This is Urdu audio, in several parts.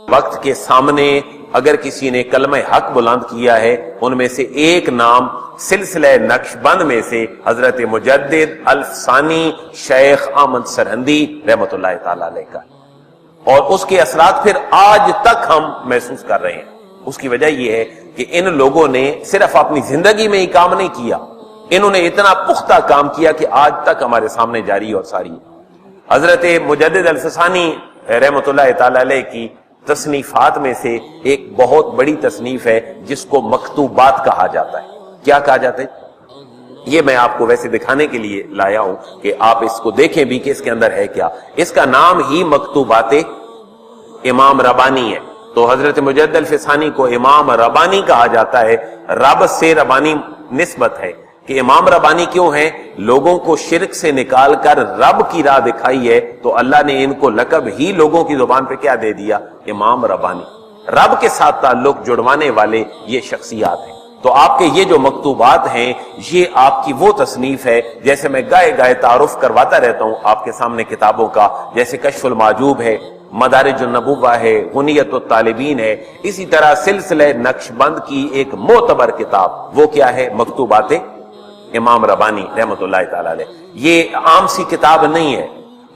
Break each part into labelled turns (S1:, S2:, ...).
S1: وقت کے سامنے اگر کسی نے کلمہ حق بلند کیا ہے، ان میں سے ایک نام سلسلہ نقشبند میں سے حضرت مجدد الفسانی شیخ احمد سرہندی رحمۃ اللہ تعالی علیہ کا، اور اس کے اثرات پھر آج تک ہم محسوس کر رہے ہیں۔ اس کی وجہ یہ ہے کہ ان لوگوں نے صرف اپنی زندگی میں ہی کام نہیں کیا، انہوں نے اتنا پختہ کام کیا کہ آج تک ہمارے سامنے جاری اور ساری ہے۔ حضرت مجدد الفسانی رحمۃ اللہ تعالی علیہ کی تصنیفات میں سے ایک بہت بڑی تصنیف ہے جس کو مکتوبات کہا جاتا ہے۔ کیا کہا جاتا ہے؟ یہ میں آپ کو ویسے دکھانے کے لیے لایا ہوں کہ آپ اس کو دیکھیں بھی کہ اس کے اندر ہے کیا۔ اس کا نام ہی مکتوبات امام ربانی ہے، تو حضرت مجدد الفسانی کو امام ربانی کہا جاتا ہے۔ رب سے ربانی نسبت ہے کہ امام ربانی کیوں ہیں؟ لوگوں کو شرک سے نکال کر رب کی راہ دکھائی ہے، تو اللہ نے ان کو لقب ہی لوگوں کی زبان پہ کیا دے دیا؟ امام ربانی۔ رب کے ساتھ تعلق جڑوانے والے یہ شخصیات ہیں۔ تو آپ کے یہ جو مکتوبات ہیں یہ آپ کی وہ تصنیف ہے، جیسے میں گائے گائے تعارف کرواتا رہتا ہوں آپ کے سامنے کتابوں کا، جیسے کشف المعجوب ہے، مدارج النبوہ ہے، غنیت الطالبین ہے، اسی طرح سلسلہ نقشبند کی ایک معتبر کتاب وہ کیا ہے؟ مکتوبات امام ربانی رحمۃ اللہ تعالی علیہ۔ یہ عام سی کتاب نہیں ہے،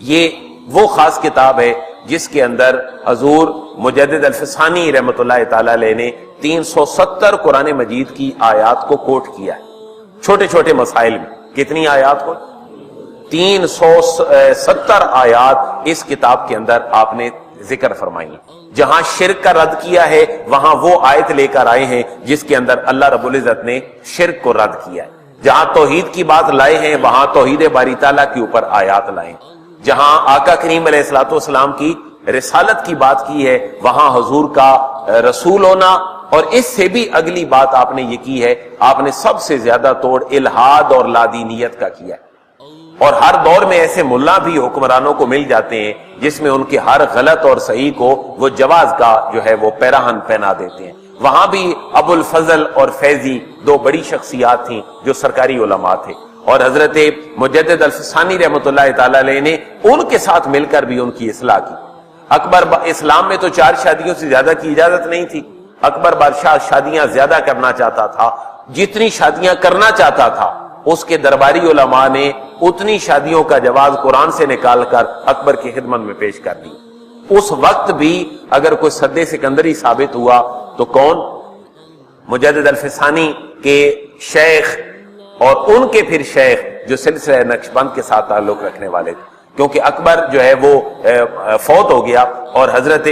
S1: یہ وہ خاص کتاب ہے جس کے اندر حضور مجدد الفسانی رحمۃ اللہ تعالی علیہ نے 370 قرآن مجید کی آیات کو کوٹ کیا ہے، چھوٹے چھوٹے مسائل میں۔ کتنی آیات کو؟ 370 آیات اس کتاب کے اندر آپ نے ذکر فرمائی۔ جہاں شرک کا رد کیا ہے وہاں وہ آیت لے کر آئے ہیں جس کے اندر اللہ رب العزت نے شرک کو رد کیا ہے۔ جہاں توحید کی بات لائے ہیں وہاں توحید باری تعالیٰ کے اوپر آیات لائے ہیں۔ جہاں آقا کریم علیہ الصلوۃ والسلام کی رسالت کی بات کی ہے وہاں حضور کا رسول ہونا، اور اس سے بھی اگلی بات آپ نے یہ کی ہے، آپ نے سب سے زیادہ توڑ الہاد اور لادینیت کا کیا ہے۔ اور ہر دور میں ایسے ملا بھی حکمرانوں کو مل جاتے ہیں جس میں ان کے ہر غلط اور صحیح کو وہ جواز کا جو ہے وہ پیراہن پہنا دیتے ہیں۔ وہاں بھی ابو الفضل اور فیضی دو بڑی شخصیات تھیں جو سرکاری علماء تھے، اور حضرت مجدد الفسانی رحمۃ اللہ تعالی علیہ نے ان کے ساتھ مل کر بھی ان کی اصلاح کی۔ اکبر اسلام میں تو 4 شادیوں سے زیادہ کی اجازت نہیں تھی، اکبر بادشاہ شادیاں زیادہ کرنا چاہتا تھا، جتنی شادیاں کرنا چاہتا تھا اس کے درباری علماء نے اتنی شادیوں کا جواز قرآن سے نکال کر اکبر کی خدمت میں پیش کر دی۔ اس وقت بھی اگر کوئی سد سکندری ثابت ہوا تو کون؟ مجدد الفسانی کے شیخ اور ان کے پھر شیخ جو سلسلہ نقشبند کے ساتھ تعلق رکھنے والے تھے، کیونکہ اکبر جو ہے وہ فوت ہو گیا، اور حضرت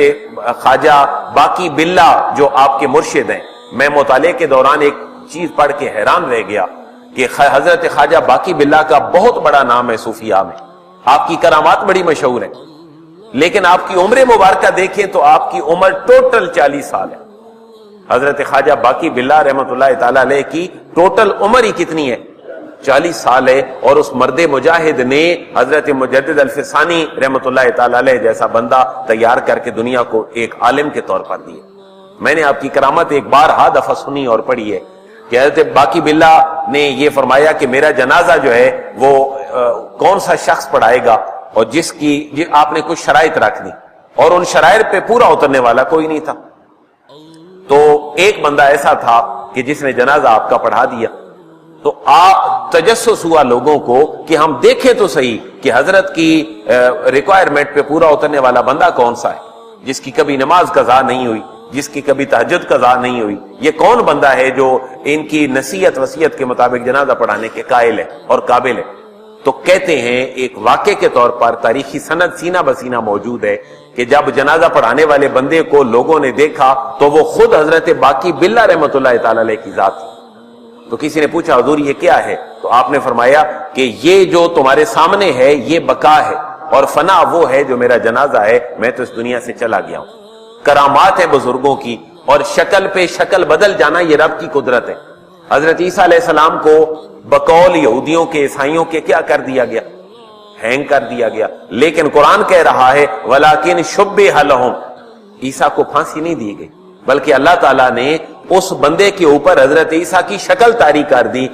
S1: خواجہ باقی باللہ جو آپ کے مرشد ہیں، میں مطالعے کے دوران ایک چیز پڑھ کے حیران رہ گیا کہ حضرت خواجہ باقی باللہ کا بہت بڑا نام ہے صوفیاء میں، آپ کی کرامات بڑی مشہور ہیں، لیکن آپ کی عمر مبارکہ دیکھیں تو آپ کی عمر ٹوٹل 40 سال ہے۔ حضرت خواجہ باقی باللہ رحمۃ اللہ تعالی علیہ کی ٹوٹل عمر ہی کتنی ہے؟ 40 سال ہے، اور اس مرد مجاہد نے حضرت مجدد الفسانی رحمۃ اللہ تعالی علیہ جیسا بندہ تیار کر کے دنیا کو ایک عالم کے طور پر دیا۔ میں نے آپ کی کرامت ایک بار دفعہ سنی اور پڑھی ہے کہ حضرت باقی باللہ نے یہ فرمایا کہ میرا جنازہ جو ہے وہ کون سا شخص پڑھائے گا، اور جس کی آپ نے کچھ شرائط رکھ دی، اور ان شرائط پہ پورا اترنے والا کوئی نہیں تھا۔ تو ایک بندہ ایسا تھا کہ جس نے جنازہ آپ کا پڑھا دیا، تو تجسس ہوا لوگوں کو کہ ہم دیکھیں تو صحیح کہ حضرت کی ریکوائرمنٹ پہ پورا اترنے والا بندہ کون سا ہے، جس کی کبھی نماز قضا نہیں ہوئی، جس کی کبھی تہجد قضا نہیں ہوئی، یہ کون بندہ ہے جو ان کی نصیحت وصیت کے مطابق جنازہ پڑھانے کے قائل ہے اور قابل ہے۔ تو کہتے ہیں ایک واقعے کے طور پر تاریخی سند سینہ بسینہ موجود ہے کہ جب جنازہ پڑھانے والے بندے کو لوگوں نے دیکھا تو وہ خود حضرت باقی باللہ رحمۃ اللہ تعالی علیہ کی ذات تھی۔ تو کسی نے پوچھا حضور یہ کیا ہے؟ تو آپ نے فرمایا کہ یہ جو تمہارے سامنے ہے یہ بقا ہے، اور فنا وہ ہے جو میرا جنازہ ہے، میں تو اس دنیا سے چلا گیا ہوں۔ کرامات ہے بزرگوں کی، اور شکل پہ شکل بدل جانا یہ رب کی قدرت ہے۔ حضرت عیسیٰ علیہ السلام کو بقول یہودیوں کے عیسائیوں کے کیا کر دیا گیا؟ ہینگ کر دیا گیا، لیکن قرآن کہہ رہا ہے وَلَٰكِنْ شُبِّهَ لَهُمْ، عیسیٰ کو پھانسی نہیں دی گئی، بلکہ اللہ تعالیٰ نے اس بندے کے اوپر حضرت عیسیٰ کی شکل طاری کر دی